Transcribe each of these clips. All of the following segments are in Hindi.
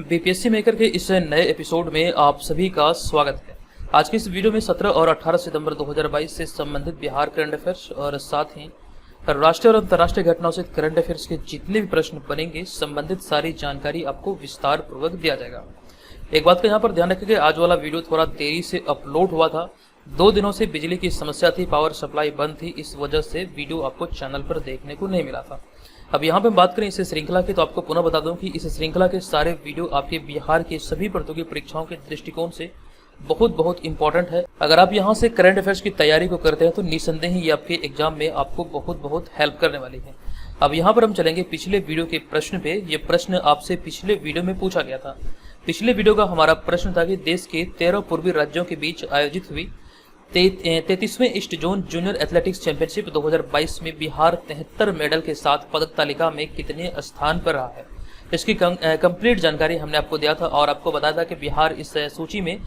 बीपीएससी मेकर के इस नए एपिसोड में आप सभी का स्वागत है। आज की इस वीडियो में 17 और 18 सितंबर 2022 से संबंधित बिहार करंट अफेयर्स और साथ ही राष्ट्रीय और अंतर्राष्ट्रीय घटनाओं से करंट अफेयर्स के जितने भी प्रश्न बनेंगे संबंधित सारी जानकारी आपको विस्तार पूर्वक दिया जाएगा। एक बात का यहाँ पर ध्यान रखें कि आज वाला वीडियो थोड़ा देरी से अपलोड हुआ था। 2 दिनों से बिजली की समस्या थी, पावर सप्लाई बंद थी, इस वजह से वीडियो आपको चैनल पर देखने को नहीं मिला था। अब यहाँ पे बात करें इस श्रृंखला की, तो आपको पुनः बता दूं कि इस श्रृंखला के सारे वीडियो आपके बिहार के सभी प्रतियोगी परीक्षाओं के दृष्टिकोण से बहुत इंपॉर्टेंट है। अगर आप यहाँ से करंट अफेयर्स की तैयारी को करते हैं तो निसंदेह ये आपके एग्जाम में आपको बहुत हेल्प करने वाली है। अब यहाँ पर हम चलेंगे पिछले वीडियो के प्रश्न पे। ये प्रश्न आपसे पिछले वीडियो में पूछा गया था। पिछले वीडियो का हमारा प्रश्न था कि देश के 13 पूर्वी राज्यों के बीच आयोजित हुई 33वें east zone junior athletics championship 2022 में बिहार 73 मेडल के साथ पदक तालिका में कितने स्थान पर रहा है। इसकी कंप्लीट जानकारी हमने आपको दिया था और आपको बताया था कि बिहार इस सूची में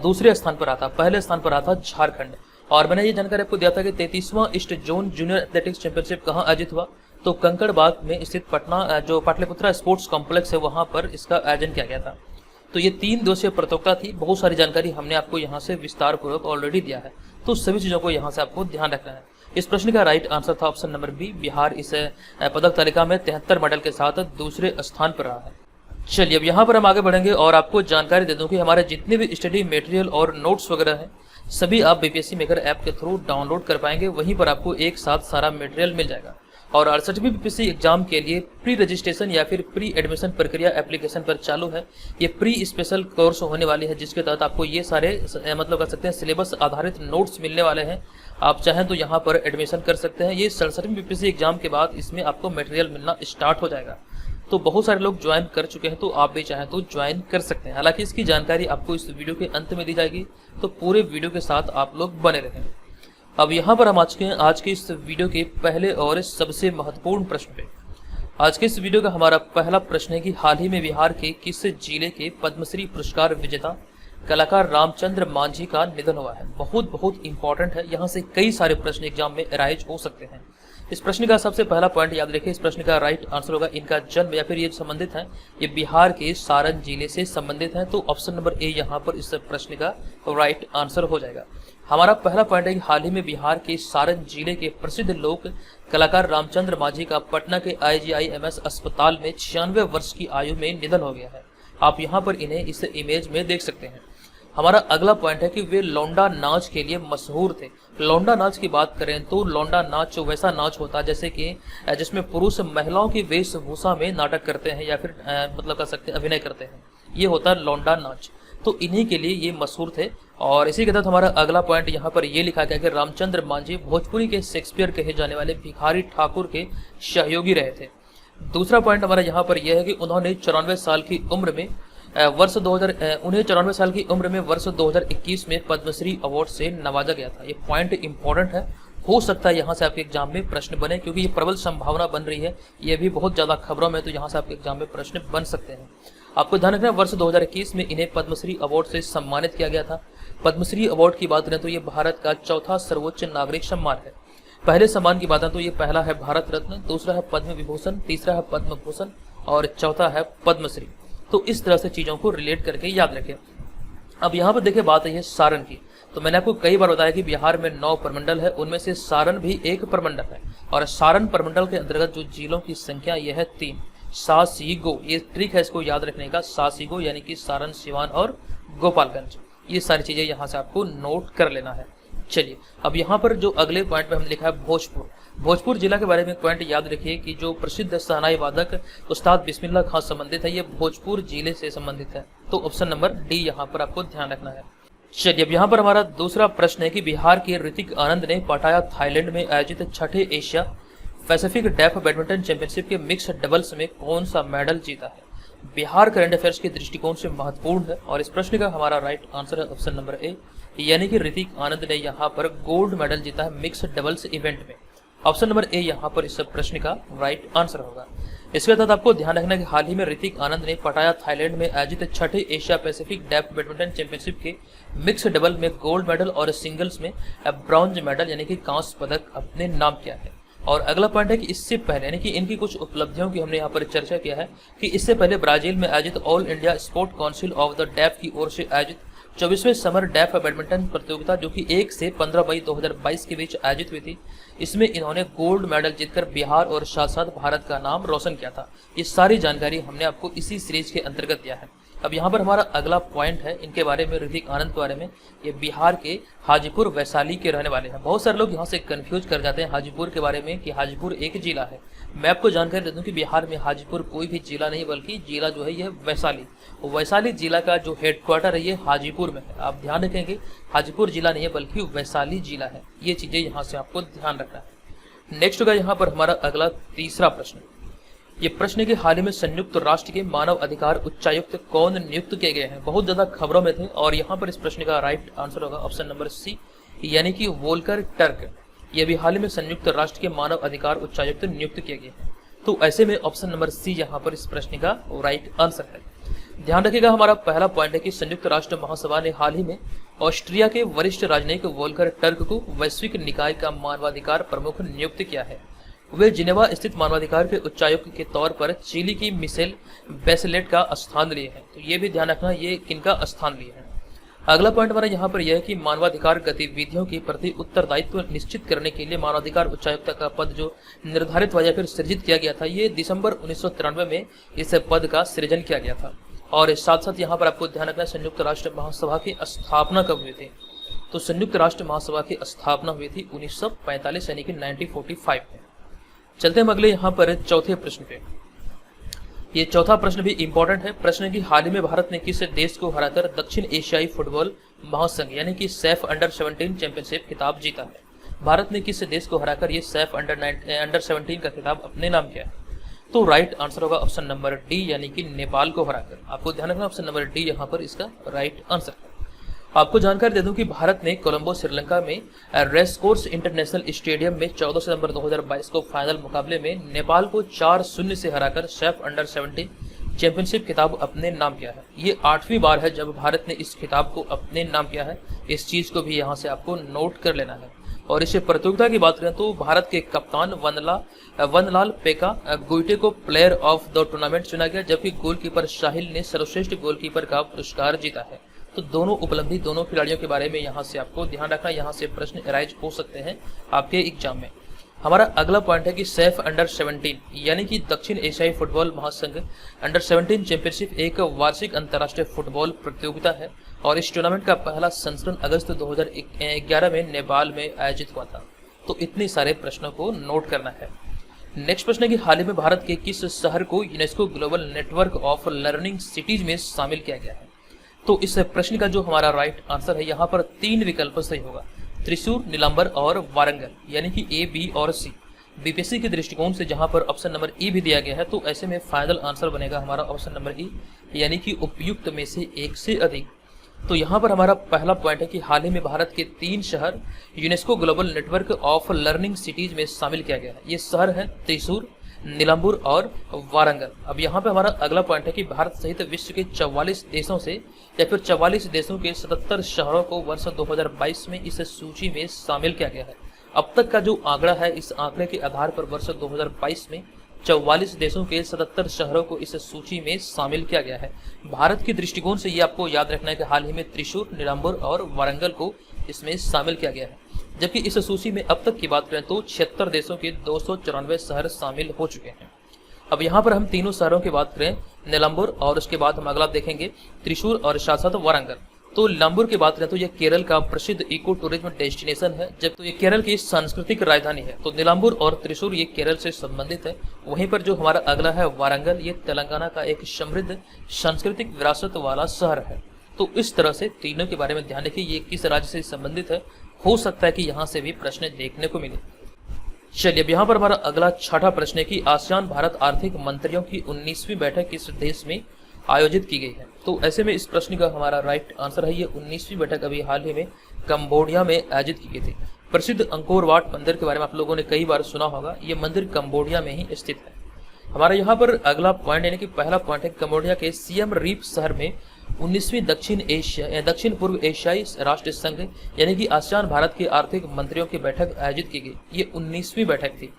दूसरे स्थान पर आता, पहले स्थान पर आता झारखंड। और मैंने ये जानकारी आपको दिया था कि 33वां east zone junior athletics championship कहाँ आयोजित हुआ, तो कंकड़बाग में स्थित पटना जो पाटलिपुत्रा स्पोर्ट्स कॉम्प्लेक्स है वहाँ पर इसका आयोजन किया गया था। तो ये 3 दिवसीय प्रतियोगिता थी। बहुत सारी जानकारी हमने आपको यहाँ से विस्तार पूर्वक ऑलरेडी दिया है, तो सभी चीज़ों को यहाँ से आपको ध्यान रखना है। इस प्रश्न का राइट आंसर था ऑप्शन नंबर बी, बिहार इस पदक तालिका में 73 मेडल के साथ दूसरे स्थान पर रहा है। चलिए अब यहाँ पर हम आगे बढ़ेंगे और आपको जानकारी दे दूँ कि हमारे जितने भी स्टडी मटेरियल और नोट्स वगैरह हैं सभी आप बीपीएससी मेकर ऐप के थ्रू डाउनलोड कर पाएंगे। वहीं पर आपको एक साथ सारा मटेरियल मिल जाएगा। और 68वीं बीपीएससी एग्जाम के लिए प्री रजिस्ट्रेशन या फिर प्री एडमिशन प्रक्रिया एप्लीकेशन पर चालू है। ये प्री स्पेशल कोर्स होने वाली है जिसके तहत आपको ये सारे मतलब कर सकते हैं सिलेबस आधारित नोट्स मिलने वाले हैं। आप चाहें तो यहाँ पर एडमिशन कर सकते हैं। ये 67वीं बीपीएससी एग्जाम के बाद इसमें आपको मटेरियल मिलना स्टार्ट हो जाएगा। तो बहुत सारे लोग ज्वाइन कर चुके हैं, तो आप भी चाहें तो ज्वाइन कर सकते हैं। हालांकि इसकी जानकारी आपको इस वीडियो के अंत में दी जाएगी, तो पूरे वीडियो के साथ आप लोग बने रहें। अब यहाँ पर हम आज के इस वीडियो के पहले और सबसे महत्वपूर्ण प्रश्न पे। आज के इस वीडियो का हमारा पहला प्रश्न है कि हाल ही में बिहार के किस जिले के पद्मश्री पुरस्कार विजेता कलाकार रामचंद्र मांझी का निधन हुआ है। बहुत इंपॉर्टेंट है। यहाँ से कई सारे प्रश्न एग्जाम में अराइज हो सकते हैं। इस प्रश्न का सबसे पहला पॉइंट याद रखिए। इस प्रश्न का राइट आंसर होगा इनका जन्म या फिर ये संबंधित है, ये बिहार के सारण जिले से संबंधित है। तो ऑप्शन नंबर ए यहाँ पर इस प्रश्न का राइट आंसर हो जाएगा। हमारा पहला पॉइंट है कि हाल ही में बिहार के सारण जिले के प्रसिद्ध लोक कलाकार रामचंद्र मांझी का पटना के IGIMS अस्पताल में 96 वर्ष की आयु में निधन हो गया है। आप यहाँ पर इन्हें इस इमेज में देख सकते हैं। हमारा अगला पॉइंट है कि वे लौंडा नाच के लिए मशहूर थे। लौंडा नाच की बात करें तो लौंडा नाच वैसा नाच होता है जैसे कि जिसमें पुरुष महिलाओं की वेशभूषा में नाटक करते हैं या फिर मतलब कर सकते हैं अभिनय करते हैं, ये होता है लौंडा नाच। तो इन्हीं के लिए ये मशहूर थे। और इसी के तहत हमारा अगला पॉइंट यहाँ पर ये लिखा गया कि रामचंद्र मांझी भोजपुरी के शेक्सपियर कहे जाने वाले भिखारी ठाकुर के सहयोगी रहे थे। दूसरा पॉइंट हमारा यहाँ पर यह है कि उन्होंने 94 साल की उम्र में वर्ष 2021 में पद्मश्री अवार्ड से नवाजा गया था। ये पॉइंट इंपॉर्टेंट है। हो सकता है यहाँ से आपके एग्जाम में प्रश्न बने, क्योंकि ये प्रबल संभावना बन रही है। ये भी बहुत ज्यादा खबरों में, तो यहाँ से आपके एग्जाम में प्रश्न बन सकते हैं। आपको ध्यान रखना है वर्ष 2021 में इन्हें पद्मश्री अवार्ड से सम्मानित किया गया था। पद्मश्री अवार्ड की बात करें तो ये भारत का चौथा सर्वोच्च नागरिक सम्मान है। पहले सम्मान की बात है तो ये पहला है भारत रत्न, दूसरा है पद्म विभूषण, तीसरा है पद्म भूषण और चौथा है पद्मश्री। तो इस तरह से चीजों को रिलेट करके याद रखें। अब यहाँ पर देखिए बात है सारण की। तो मैंने आपको कई बार बताया कि बिहार में 9 प्रमंडल है, उनमें से सारण भी एक प्रमंडल है। और सारण प्रमंडल के अंतर्गत जो जिलों की संख्या यह है 3। सासिगो, ये ट्रिक है इसको याद रखने का। सासिगो यानी कि सारण, सिवान और गोपालगंज। ये सारी चीजें यहाँ से आपको नोट कर लेना है। चलिए अब यहाँ पर जो अगले पॉइंट पे हमने लिखा है भोजपुर। भोजपुर जिला के बारे में पॉइंट याद रखिए कि जो प्रसिद्ध शहनाई वादक उस्ताद बिस्मिल्लाह खां संबंधित है, ये भोजपुर जिले से संबंधित है। तो ऑप्शन नंबर डी यहाँ पर आपको ध्यान रखना है। चलिए अब यहाँ पर हमारा दूसरा प्रश्न है कि बिहार के ऋतिक आनंद ने पटाया थाईलैंड में आयोजित 6ठे Asia Pacific deaf badminton championship के मिक्स डबल्स में कौन सा मेडल जीता है। बिहार करंट अफेयर्स के दृष्टिकोण से महत्वपूर्ण है और इस प्रश्न का हमारा राइट आंसर है ऑप्शन नंबर ए, यानी कि ऋतिक आनंद ने यहाँ पर गोल्ड मेडल जीता है मिक्स डबल्स इवेंट में। ऑप्शन नंबर ए यहाँ पर इस प्रश्न का राइट आंसर होगा। इसके तहत आपको ध्यान रखना है कि हाल ही में ऋतिक आनंद ने पटाया थाईलैंड में आयोजित 6ठे Asia Pacific deaf badminton championship के मिक्स डबल में गोल्ड मेडल और सिंगल्स में ब्रॉन्ज मेडल यानी कि कांस्य पदक अपने नाम किया है। और अगला पॉइंट है कि इससे पहले यानी कि इनकी कुछ उपलब्धियों की हमने यहाँ पर चर्चा किया है कि इससे पहले ब्राजील में आयोजित all India sport council of the deaf की ओर से आयोजित 24वें समर डेफ बैडमिंटन प्रतियोगिता जो कि 1 से 15 मई 2022 के बीच आयोजित हुई थी, इसमें इन्होंने गोल्ड मेडल जीतकर बिहार और साथ साथ भारत का नाम रोशन किया था। ये सारी जानकारी हमने आपको इसी सीरीज के अंतर्गत दिया है। अब यहाँ पर हमारा अगला पॉइंट है इनके बारे में, ऋतिक आनंद के बारे में। ये बिहार के हाजीपुर वैशाली के रहने वाले हैं। बहुत सारे लोग यहाँ से कंफ्यूज कर जाते हैं हाजीपुर के बारे में कि हाजीपुर एक जिला है। मैं आपको जानकारी दे दूं कि बिहार में हाजीपुर कोई भी जिला नहीं, बल्कि जिला जो है यह वैशाली जिला का जो हेडक्वार्टर है ये हाजीपुर में है। आप ध्यान रखेंगे, हाजीपुर जिला नहीं है बल्कि वैशाली जिला है। ये चीजें यहाँ से आपको ध्यान रखना है। नेक्स्ट होगा यहाँ पर हमारा अगला तीसरा प्रश्न। ये प्रश्न के हाल ही में संयुक्त राष्ट्र के मानव अधिकार उच्चायुक्त कौन नियुक्त किए गए हैं? बहुत ज्यादा खबरों में थे और यहाँ पर इस प्रश्न का राइट आंसर होगा ऑप्शन नंबर सी, यानी कि वोल्कर टर्क। ये भी हाल ही में संयुक्त राष्ट्र के मानव अधिकार उच्चायुक्त नियुक्त किए गए हैं। तो ऐसे में ऑप्शन नंबर सी यहाँ पर इस प्रश्न का राइट आंसर है। ध्यान रखिएगा, हमारा पहला पॉइंट है कि संयुक्त राष्ट्र महासभा ने हाल ही में ऑस्ट्रिया के वरिष्ठ राजनयिक वोल्कर टर्क को वैश्विक निकाय का मानवाधिकार प्रमुख नियुक्त किया है। वे जिनेवा स्थित मानवाधिकार के उच्चायुक्त के तौर पर चिली की मिशेल बेचेलेट का स्थान लिए हैं। तो ये भी ध्यान रखना ये किनका स्थान लिए हैं। अगला पॉइंट हमारा यहाँ पर यह है कि मानवाधिकार गतिविधियों के प्रति उत्तरदायित्व निश्चित करने के लिए मानवाधिकार उच्चायुक्त का पद जो निर्धारित हुआ या फिर सृजित किया गया था, ये दिसंबर 1993 में इस पद का सृजन किया गया था। और साथ साथ यहाँ पर आपको ध्यान रखना है संयुक्त राष्ट्र महासभा की स्थापना कब हुई थी? तो संयुक्त राष्ट्र महासभा की स्थापना हुई थी 1945 यानी कि 1945 में। चलते हम अगले यहाँ पर चौथे प्रश्न पे। ये चौथा प्रश्न भी इंपॉर्टेंट है। प्रश्न की हाल ही में भारत ने किस देश को हराकर दक्षिण एशियाई फुटबॉल महासंघ यानी कि सैफ अंडर 17 चैंपियनशिप खिताब जीता है? भारत ने किस देश को हराकर ये सैफ अंडर 17 का खिताब अपने नाम किया है? तो राइट आंसर होगा ऑप्शन नंबर डी, यानी कि नेपाल को हराकर। आपको ध्यान रखना ऑप्शन नंबर डी यहाँ पर इसका राइट आंसर है। आपको जानकारी दे दूं कि भारत ने कोलंबो श्रीलंका में रेसकोर्स इंटरनेशनल स्टेडियम में 14 सितंबर 2022 को फाइनल मुकाबले में नेपाल को 4-0 से हराकर सैफ अंडर 17 चैंपियनशिप खिताब अपने नाम किया है। ये 8वीं बार है जब भारत ने इस खिताब को अपने नाम किया है। इस चीज को भी यहाँ से आपको नोट कर लेना है। और इस प्रतियोगिता की बात करें तो भारत के कप्तान वनलाल पेका गुइटे को प्लेयर ऑफ द टूर्नामेंट चुना गया, जबकि गोलकीपर साहिल ने सर्वश्रेष्ठ गोलकीपर का पुरस्कार जीता है। तो दोनों उपलब्धि दोनों खिलाड़ियों के बारे में यहाँ से आपको ध्यान रखना, यहाँ से प्रश्न अराइज हो सकते हैं आपके एग्जाम में। हमारा अगला पॉइंट है कि सैफ अंडर 17 यानी कि दक्षिण एशियाई फुटबॉल महासंघ अंडर 17 चैंपियनशिप एक वार्षिक अंतर्राष्ट्रीय फुटबॉल प्रतियोगिता है और इस टूर्नामेंट का पहला संस्करण अगस्त 2011 में नेपाल में आयोजित हुआ था। तो इतने सारे प्रश्नों को नोट करना है। नेक्स्ट प्रश्न है कि हाल ही में भारत के किस शहर को UNESCO global network of learning cities में शामिल किया गया है? तो इस प्रश्न का जो हमारा राइट आंसर है यहाँ पर 3 विकल्प सही होगा, त्रिशूर, नीलांबर और वारंगल, यानी कि ए, बी और सी। बीपीएससी के दृष्टिकोण से जहां पर ऑप्शन नंबर ई भी दिया गया है, तो ऐसे में फाइनल आंसर बनेगा हमारा ऑप्शन नंबर ई, यानी कि उपयुक्त में से एक से अधिक। तो यहाँ पर हमारा पहला पॉइंट है कि हाल ही में भारत के 3 शहर UNESCO global network of learning cities में शामिल किया गया है। ये शहर है त्रिशूर, नीलांबुर और वारंगल। अब यहाँ पे हमारा अगला पॉइंट है कि भारत सहित विश्व के 44 देशों से या फिर 44 देशों के 77 शहरों को वर्ष 2022 में इस सूची में शामिल किया गया है। अब तक का जो आंकड़ा है, इस आंकड़े के आधार पर वर्ष 2022 में 44 देशों के 77 शहरों को इस सूची में शामिल किया गया है। भारत के दृष्टिकोण से ये आपको याद रखना है कि हाल ही में त्रिशूर, नीलांबुर और वारंगल को इसमें शामिल किया गया है। जबकि इस सूची में अब तक की बात करें तो 76 देशों के 294 शहर शामिल हो चुके हैं। अब यहाँ पर हम तीनों शहरों की बात करें, नीलांबुर और उसके बाद हम अगला देखेंगे त्रिशूर और साथ साथ वारंगल। तो नीलांबुर की बात करें तो यह केरल का प्रसिद्ध इको टूरिज्म डेस्टिनेशन है, जब तो ये केरल की सांस्कृतिक राजधानी है। तो नीलांबुर और त्रिशूर ये केरल से संबंधित है। वहीं पर जो हमारा अगला है वारंगल, ये तेलंगाना का एक समृद्ध सांस्कृतिक विरासत वाला शहर है। तो इस तरह से तीनों के बारे में ध्यान रखिए, ये किस राज्य से संबंधित है। हो सकता है कि यहाँ से भी प्रश्न देखने को मिले। चलिए अब यहाँ पर हमारा अगला छठा प्रश्न है कि आसियान भारत आर्थिक मंत्रियों की 19वीं बैठक किस देश में आयोजित की गई है? तो ऐसे में इस प्रश्न का हमारा राइट आंसर है, ये 19वीं बैठक अभी हाल ही में कंबोडिया में आयोजित की गई थी। प्रसिद्ध अंकोर वाट मंदिर के बारे में आप लोगों ने कई बार सुना होगा। ये मंदिर कंबोडिया में ही स्थित है। हमारा यहाँ पर अगला पॉइंट यानी कि पहला पॉइंट है, कंबोडिया के सियम रीप शहर में 19वीं दक्षिण पूर्व एशियाई राष्ट्र संघ यानी कि आसियान भारत के आर्थिक मंत्रियों की बैठक आयोजित की गई। ये 19वीं बैठक थी।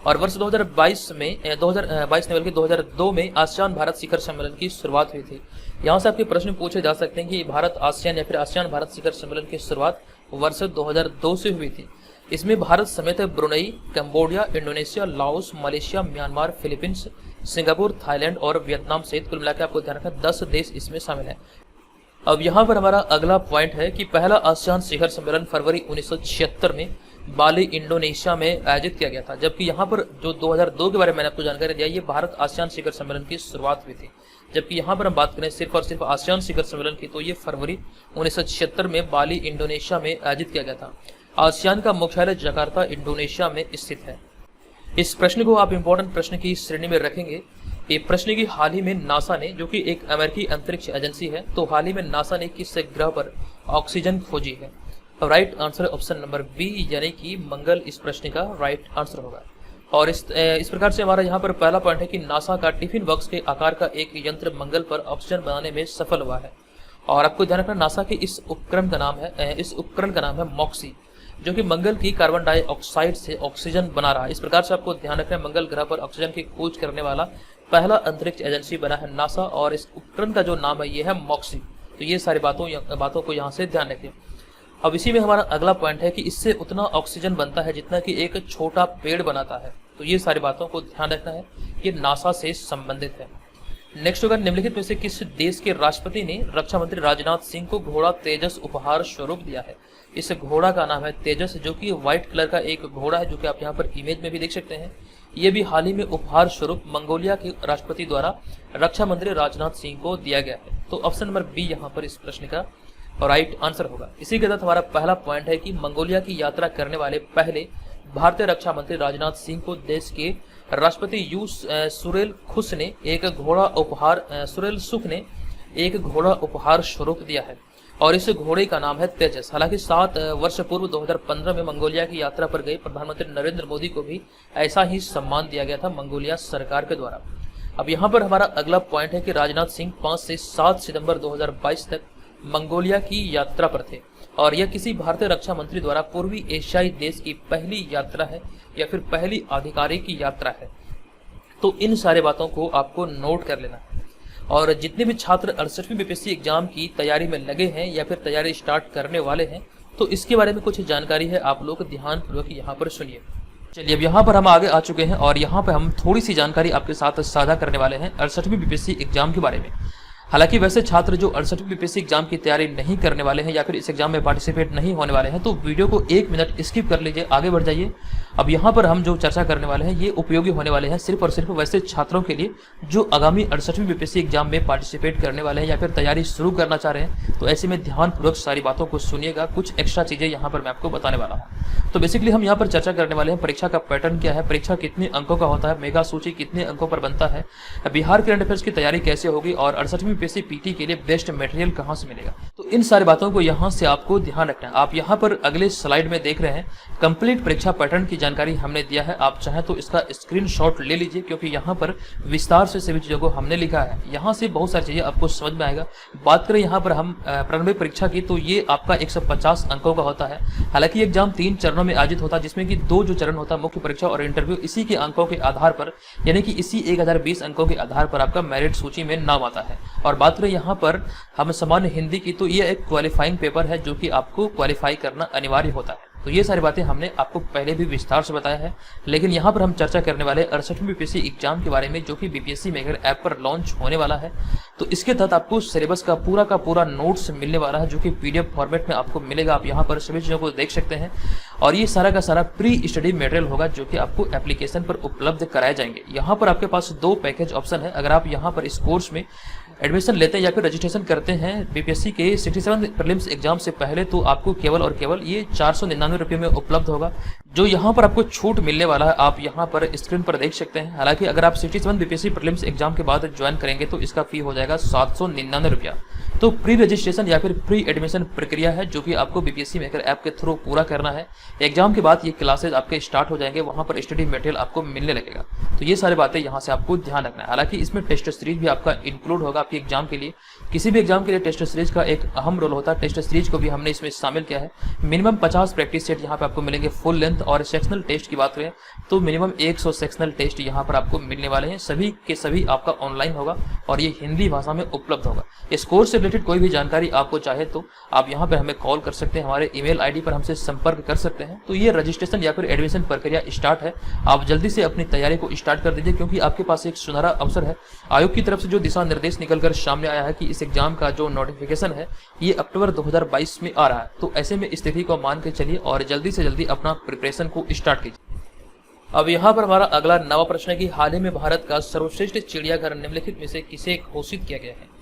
और वर्ष 2022 में 2022 नहीं बल्कि 2002 में आसियान भारत शिखर सम्मेलन की शुरुआत हुई थी। यहाँ से आपके प्रश्न पूछे जा सकते हैं कि भारत आसियान या फिर आसियान भारत शिखर सम्मेलन की शुरुआत वर्ष 2002 से हुई थी। इसमें भारत समेत Brunei, Cambodia, Indonesia, Laos, Malaysia, Myanmar, Philippines, Singapore, Thailand और वियतनाम सहित कुल मिलाकर आपको ध्यान रखना 10 देश इसमें शामिल हैं। अब यहाँ पर हमारा अगला पॉइंट है कि पहला आसियान शिखर सम्मेलन फरवरी 1976 में बाली, इंडोनेशिया में आयोजित किया गया था। जबकि यहाँ पर जो 2002 के बारे में मैंने आपको जानकारी दिया, ये भारत आसियान शिखर सम्मेलन की शुरुआत हुई थी। जबकि यहाँ पर हम बात करें सिर्फ और सिर्फ आसियान शिखर सम्मेलन की, तो ये फरवरी 1976 में बाली, इंडोनेशिया में आयोजित किया गया था। आसियान का मुख्यालय जकार्ता, इंडोनेशिया में स्थित है। इस प्रश्न को आप इंपॉर्टेंट प्रश्न की श्रेणी में रखेंगे। ये प्रश्न की हाल ही में नासा ने, जो कि एक अमेरिकी अंतरिक्ष एजेंसी है, तो हाल ही में नासा ने किस ग्रह पर ऑक्सीजन खोजी है? Right answer option number B यानी कि मंगल इस प्रश्न का राइट आंसर होगा। और इस प्रकार से हमारा यहाँ पर पहला पॉइंट है कि नासा का टिफिन बॉक्स के आकार का एक यंत्र मंगल पर ऑक्सीजन बनाने में सफल हुआ है। और आपको ध्यान रखना नासा के इस उपकरण का नाम है मॉक्सी, जो कि मंगल की कार्बन डाइऑक्साइड से ऑक्सीजन बना रहा है। इस प्रकार से आपको ध्यान रखना है मंगल ग्रह पर ऑक्सीजन की खोज करने वाला पहला अंतरिक्ष एजेंसी बना है नासा, और इस उपकरण का जो नाम है ये है मॉक्सी। तो ये सारी बातों को यहाँ से ध्यान रखें। अब इसी में हमारा अगला पॉइंट है कि इससे उतना ऑक्सीजन बनता है जितना कि एक छोटा पेड़ बनाता है। तो ये सारी बातों को ध्यान रखना है, ये नासा से संबंधित है। नेक्स्ट होगा, निम्नलिखित में से किस देश के राष्ट्रपति ने रक्षा मंत्री राजनाथ सिंह को घोड़ा तेजस उपहार स्वरूप दिया है? इस घोड़ा का नाम है तेजस, जो कि व्हाइट कलर का एक घोड़ा है, जो कि आप यहाँ पर इमेज में भी देख सकते हैं। ये भी हाल ही में उपहार स्वरूप मंगोलिया के राष्ट्रपति द्वारा रक्षा मंत्री राजनाथ सिंह को दिया गया है। तो ऑप्शन नंबर बी यहाँ पर इस प्रश्न का राइट आंसर होगा। इसी के साथ हमारा पहला पॉइंट है कि मंगोलिया की यात्रा करने वाले पहले भारतीय रक्षा मंत्री राजनाथ सिंह को देश के राष्ट्रपति सुरेल सुख ने एक घोड़ा उपहार स्वरूप दिया है, और इस घोड़े का नाम है तेजस। हालांकि 7 वर्ष पूर्व 2015 में मंगोलिया की यात्रा पर गए प्रधानमंत्री नरेंद्र मोदी को भी ऐसा ही सम्मान दिया गया था मंगोलिया सरकार के द्वारा। अब यहाँ पर हमारा अगला पॉइंट है कि राजनाथ सिंह 5 से 7 सितंबर 2022 तक मंगोलिया की यात्रा पर थे, और यह किसी भारतीय रक्षा मंत्री द्वारा पूर्वी एशियाई देश की पहली यात्रा है या फिर पहली आधिकारिक यात्रा है। तो इन सारे बातों को आपको नोट कर लेना है। और जितने भी छात्र 68वीं बीपीएससी एग्जाम की तैयारी में लगे हैं या फिर तैयारी स्टार्ट करने वाले हैं, तो इसके बारे में कुछ जानकारी है, आप लोग ध्यानपूर्वक यहाँ पर सुनिए। चलिए अब यहाँ पर हम आगे आ चुके हैं और यहाँ पर हम थोड़ी सी जानकारी आपके साथ साझा करने वाले हैं 68वीं बीपीएससी एग्जाम के बारे में। हालांकि वैसे छात्र जो 68वीं बीपीएससी एग्जाम की तैयारी नहीं करने वाले हैं या फिर इस एग्जाम में पार्टिसिपेट नहीं होने वाले हैं, तो वीडियो को 1 मिनट स्किप कर लीजिए, आगे बढ़ जाइए। अब यहाँ पर हम जो चर्चा करने वाले हैं ये उपयोगी होने वाले हैं सिर्फ और सिर्फ वैसे छात्रों के लिए जो आगामी 68वीं बीपीएससी एग्जाम में पार्टिसिपेट करने वाले हैं या फिर तैयारी शुरू करना चाह रहे हैं। तो ऐसे में ध्यानपूर्वक सारी बातों को सुनिएगा, कुछ एक्स्ट्रा चीजें यहाँ पर मैं आपको बताने वाला हूँ। तो बेसिकली हम यहाँ पर चर्चा करने वाले हैं परीक्षा का पैटर्न क्या है, परीक्षा कितने अंकों का होता है, मेगा सूची कितने अंकों पर बनता है, बिहार करंट अफेयर्स की तैयारी कैसे होगी और 68वीं बीपीएससी पीटी के लिए बेस्ट मटेरियल कहां से मिलेगा। तो इन सारी बातों को यहां से आपको ध्यान रखना है। आप यहां पर अगले स्लाइड में देख रहे हैं कंप्लीट परीक्षा पैटर्न की जानकारी हमने दिया है। आप चाहें तो इसका स्क्रीनशॉट ले लीजिए, क्योंकि यहां पर विस्तार से सभी चीजों को हमने लिखा है। यहां से बहुत सारी चीजें आपको समझ में आएगा। बात करें यहां पर हम प्रारंभिक परीक्षा की, तो ये आपका 150 अंकों का होता है। हालांकि एग्जाम 3 चरणों में आयोजित होता है, जिसमें कि 2 जो चरण होता है मुख्य परीक्षा और इंटरव्यू, इसी के अंकों के आधार पर यानी कि इसी 1020 अंकों के आधार पर आपका मेरिट सूची में नाम आता है। और बात करें यहाँ पर हम सामान्य हिंदी की, तो ये एक क्वालिफाइंग पेपर है जो कि आपको क्वालिफाई करना अनिवार्य होता है। तो ये सारी बातें हमने आपको पहले भी विस्तार से बताया है, लेकिन यहाँ पर हम चर्चा करने वाले 68वीं बीपीएससी एग्जाम के बारे में, जो कि बीपीएससी मेकर ऐप पर लॉन्च होने वाला है। तो इसके तहत आपको सिलेबस का पूरा नोट्स मिलने वाला है, जो कि पीडीएफ फॉर्मेट में आपको मिलेगा। आप यहाँ पर सभी चीजों को देख सकते हैं, और ये सारा का सारा प्री स्टडी मटेरियल होगा जो कि आपको एप्लीकेशन पर उपलब्ध कराए जाएंगे। यहाँ पर आपके पास 2 पैकेज ऑप्शन है। अगर आप यहाँ पर इस कोर्स में एडमिशन लेते हैं या फिर रजिस्ट्रेशन करते हैं बीपीएससी के 67 प्रीलिम्स एग्जाम से पहले, तो आपको केवल और केवल ये 499 रुपये में उपलब्ध होगा। जो यहाँ पर आपको छूट मिलने वाला है आप यहाँ पर स्क्रीन पर देख सकते हैं। हालांकि अगर आप 67 बीपीएससी प्रीलिम्स एग्जाम के बाद ज्वाइन करेंगे तो इसका फी हो जाएगा 799 रुपया। तो प्री रजिस्ट्रेशन या फिर प्री एडमिशन प्रक्रिया है जो कि आपको बीपीएससी मेकर ऐप के थ्रू पूरा करना है। एग्जाम के बाद ये क्लासेज आपके स्टार्ट हो जाएंगे, वहां पर स्टडी मटेरियल आपको मिलने लगेगा। तो ये सारी बातें यहाँ से आपको ध्यान रखना है। हालांकि इसमें टेस्ट सीरीज भी आपका इंक्लूड होगा आपके एग्जाम के लिए। किसी भी एग्जाम के लिए टेस्ट सीरीज का एक अहम रोल होता है, टेस्ट सीरीज को भी हमने इसमें शामिल किया है। मिनिमम 50 प्रैक्टिस सेट यहाँ पे आपको मिलेंगे फुल लेंथ, और सेक्शनल टेस्ट की बात करें तो मिनिमम 100 सेक्शनल टेस्ट यहाँ पर आपको मिलने वाले हैं। सभी के सभी आपका ऑनलाइन होगा और ये हिंदी भाषा में उपलब्ध होगा। इस कोर्स से रिलेटेड कोई भी जानकारी आपको चाहे तो आप यहाँ पर हमें कॉल कर सकते हैं, हमारे ईमेल आईडी पर हमसे संपर्क कर सकते हैं। तो ये रजिस्ट्रेशन या फिर एडमिशन प्रक्रिया स्टार्ट है। आप जल्दी से अपनी तैयारी को स्टार्ट कर दीजिए, क्योंकि आपके पास एक सुनहरा अवसर है। आयोग की तरफ से जो दिशा निर्देश निकलकर सामने आया है कि इस एग्जाम का जो नोटिफिकेशन है ये अक्टूबर 2022 में आ रहा है। तो ऐसे में स्थिति को मान के चलिए और जल्दी से जल्दी अपना प्रिपरेशन को स्टार्ट कीजिए। अब यहाँ पर हमारा अगला नवा प्रश्न है कि हाल ही में भारत का सर्वश्रेष्ठ चिड़ियाघर निम्नलिखित में से किसे घोषित किया गया है।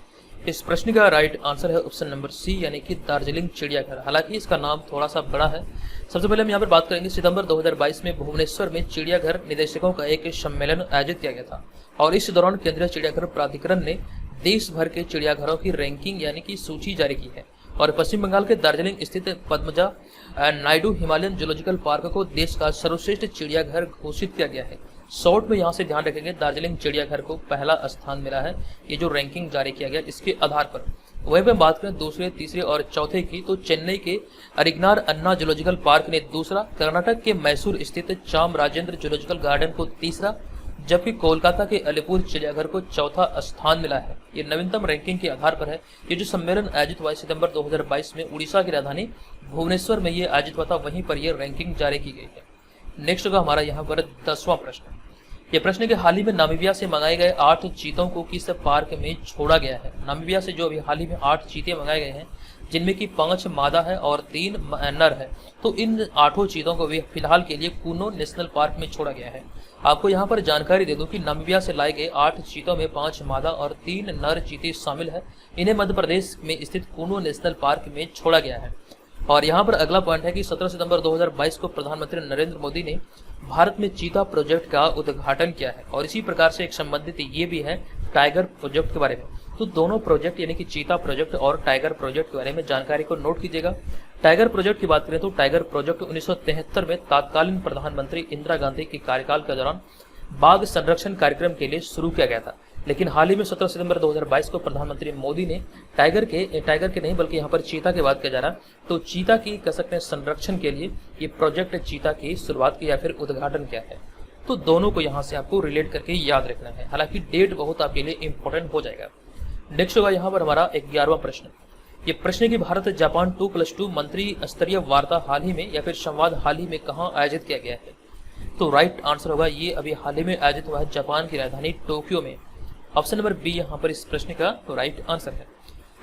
इस प्रश्न का राइट आंसर है ऑप्शन नंबर सी, यानी कि दार्जिलिंग चिड़ियाघर। हालांकि इसका नाम थोड़ा सा बड़ा है। सबसे पहले हम यहाँ पर बात करेंगे, सितंबर 2022 में भुवनेश्वर में चिड़ियाघर निदेशकों का एक सम्मेलन आयोजित किया गया था और इस दौरान केंद्रीय चिड़ियाघर प्राधिकरण ने देश भर के चिड़ियाघरों की रैंकिंग यानी कि सूची जारी की है। और पश्चिम बंगाल के दार्जिलिंग स्थित Padmaja Naidu Himalayan zoological park को देश का सर्वश्रेष्ठ चिड़ियाघर घोषित किया गया है। शॉर्ट में यहाँ से ध्यान रखेंगे, दार्जिलिंग चिड़ियाघर को पहला स्थान मिला है। ये जो रैंकिंग जारी किया गया इसके आधार पर। वहीं पर बात करें दूसरे, तीसरे और चौथे की, तो चेन्नई के अरिगनार अन्ना जूलॉजिकल पार्क ने दूसरा, कर्नाटक के मैसूर स्थित चाम राजेंद्र जूलॉजिकल गार्डन को तीसरा, जबकि कोलकाता के अलीपुर चिड़ियाघर को चौथा स्थान मिला है। ये नवीनतम रैंकिंग के आधार पर है। ये जो सम्मेलन आयोजित हुआ सितंबर 2022 में उड़ीसा की राजधानी भुवनेश्वर में ये आयोजित हुआ था, वहीं पर यह रैंकिंग जारी की गई है। नेक्स्ट होगा हमारा यहाँ पर 10वां प्रश्न। ये प्रश्न के हाल ही में नामीबिया से मंगाए गए 8 चीतों को किस पार्क में छोड़ा गया है। नामीबिया से जो अभी हाल ही में 8 चीते मंगाए गए हैं, जिनमें की 5 मादा है और 3 नर है, तो इन 8 चीतों को भी फिलहाल के लिए कूनो नेशनल पार्क में छोड़ा गया है। आपको यहाँ पर जानकारी दे दूं कि नामीबिया से लाए गए 8 चीतों में 5 मादा और 3 नर चीते शामिल है। इन्हें मध्य प्रदेश में स्थित कूनो नेशनल पार्क में छोड़ा गया है। और यहाँ पर अगला पॉइंट है कि 17 सितंबर 2022 को प्रधानमंत्री नरेंद्र मोदी ने भारत में चीता प्रोजेक्ट का उद्घाटन किया है। और इसी प्रकार से एक संबंधित ये भी है टाइगर प्रोजेक्ट के बारे में। तो दोनों प्रोजेक्ट यानी कि चीता प्रोजेक्ट और टाइगर प्रोजेक्ट के बारे में जानकारी को नोट कीजिएगा। टाइगर प्रोजेक्ट की बात करें तो टाइगर प्रोजेक्ट 1973 में तत्कालीन प्रधानमंत्री इंदिरा गांधी के कार्यकाल के दौरान बाघ संरक्षण कार्यक्रम के लिए शुरू किया गया था। लेकिन हाल ही में 17 सितंबर 2022 को प्रधानमंत्री मोदी ने टाइगर के नहीं बल्कि यहाँ पर चीता की बात किया जा रहा है, तो चीता की कह सकते हैं संरक्षण के लिए ये प्रोजेक्ट चीता की शुरुआत की या फिर उद्घाटन किया है। तो दोनों को यहाँ से आपको रिलेट करके याद रखना है। हालांकि डेट बहुत आपके लिए इंपॉर्टेंट हो जाएगा। नेक्स्ट होगा यहाँ पर हमारा 11वां प्रश्न। ये प्रश्न की भारत जापान 2+2 मंत्री स्तरीय वार्ता हाल ही में या फिर संवाद हाल ही में कहाँ आयोजित किया गया है। तो राइट आंसर होगा ये अभी हाल ही में आयोजित हुआ है जापान की राजधानी टोक्यो में। ऑप्शन नंबर बी यहाँ पर इस प्रश्न का तो राइट आंसर है।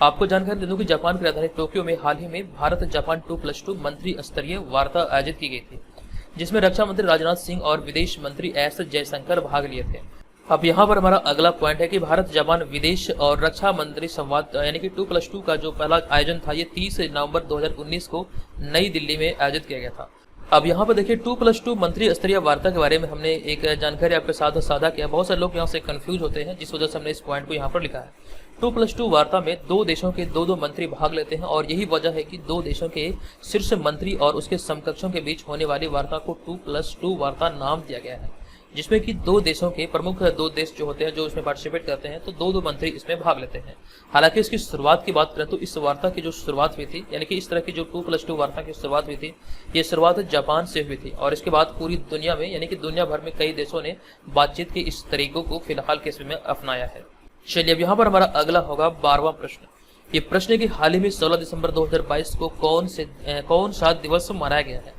आपको जानकारी दे दूं कि जापान की राजधानी टोक्यो में हाल ही में भारत जापान 2+2 मंत्री स्तरीय वार्ता आयोजित की गई थी, जिसमें रक्षा मंत्री राजनाथ सिंह और विदेश मंत्री एस जयशंकर भाग लिए थे। अब यहाँ पर हमारा अगला पॉइंट है कि भारत जापान विदेश और रक्षा मंत्री संवाद यानी कि 2+2 का जो पहला आयोजन था ये 30 नवंबर 2019 को नई दिल्ली में आयोजित किया गया था। अब यहाँ पर देखिए 2+2 मंत्री स्तरीय वार्ता के बारे में हमने एक जानकारी आपके साथ साझा किया। बहुत सारे लोग यहाँ से कंफ्यूज होते हैं, जिस वजह से हमने इस पॉइंट को यहाँ पर लिखा है। 2+2 वार्ता में 2 देशों के 2 मंत्री भाग लेते हैं और यही वजह है कि 2 देशों के शीर्ष मंत्री और उसके समकक्षों के बीच होने वाली वार्ता को 2+2 वार्ता नाम दिया गया है, जिसमें कि 2 देशों के प्रमुख 2 देश जो होते हैं जो इसमें पार्टिसिपेट करते हैं, तो 2 मंत्री इसमें भाग लेते हैं। हालांकि इसकी शुरुआत की बात करें तो इस वार्ता की जो शुरुआत हुई थी यानी कि इस तरह की जो 2+2 वार्ता की शुरुआत हुई थी, ये शुरुआत जापान से हुई थी और इसके बाद पूरी दुनिया में यानी कि दुनिया भर में कई देशों ने बातचीत के इस तरीकों को फिलहाल के समय में अपनाया है। चलिए अब यहाँ पर हमारा अगला होगा 12वां प्रश्न। ये प्रश्न की हाल ही में 16 दिसंबर 2022 को कौन सा दिवस मनाया गया है।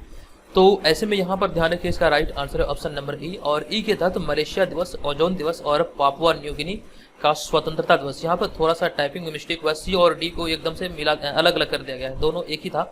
तो ऐसे में यहाँ पर ध्यान रखिए, इसका राइट आंसर है ऑप्शन नंबर ई। और ई के तहत मलेशिया दिवस, ओजोन दिवस और पापुआ न्यू गिनी का स्वतंत्रता दिवस। यहाँ पर थोड़ा सा टाइपिंग में मिस्टेक हुआ, सी और डी को एकदम से मिला अलग अलग कर दिया गया है, दोनों एक ही था।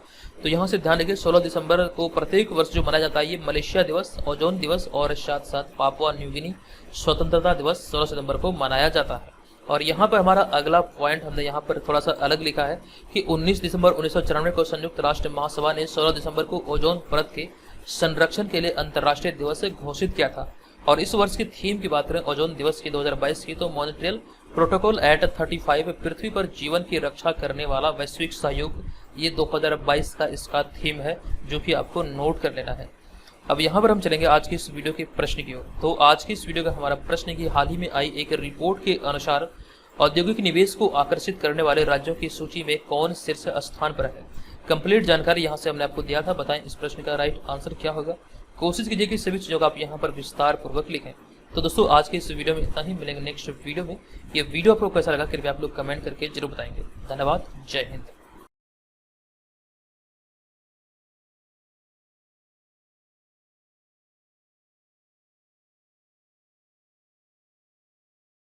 तो यहाँ से ध्यान रखिए 16 दिसंबर को प्रत्येक वर्ष जो मनाया जाता है ये मलेशिया दिवस, ओजोन दिवस और साथ साथ पापुआ न्यू गिनी स्वतंत्रता दिवस 16 सितंबर को मनाया जाता है। और यहाँ पर हमारा अगला पॉइंट हमने यहाँ पर थोड़ा सा अलग लिखा है कि 19 दिसंबर 1994 को संयुक्त राष्ट्र महासभा ने 16 दिसंबर को ओजोन परत के संरक्षण के लिए अंतर्राष्ट्रीय दिवस घोषित किया था। और इस वर्ष की थीम की बात करें ओजोन दिवस की 2022 की, तो मॉन्ट्रियल प्रोटोकॉल एट 35 पृथ्वी पर जीवन की रक्षा करने वाला वैश्विक सहयोग, ये 2022 का इसका थीम है, जो कि आपको नोट कर लेना है। अब यहाँ पर हम चलेंगे आज की इस वीडियो के प्रश्न की ओर। तो आज की इस वीडियो का हमारा प्रश्न है कि हाल ही में आई एक रिपोर्ट के अनुसार औद्योगिक निवेश को आकर्षित करने वाले राज्यों की सूची में कौन शीर्ष स्थान पर है। कंप्लीट जानकारी यहाँ से हमने आपको दिया था। बताएं इस प्रश्न का राइट आंसर क्या होगा। कोशिश कीजिए कि सभी चीज़ों का आप यहाँ पर विस्तार पूर्वक लिखें। तो दोस्तों आज के इस वीडियो में इतना ही, मिलेंगे नेक्स्ट वीडियो में। ये वीडियो आपको कैसा लगा कृपया आप लोग कमेंट करके जरूर बताएंगे। धन्यवाद, जय हिंद।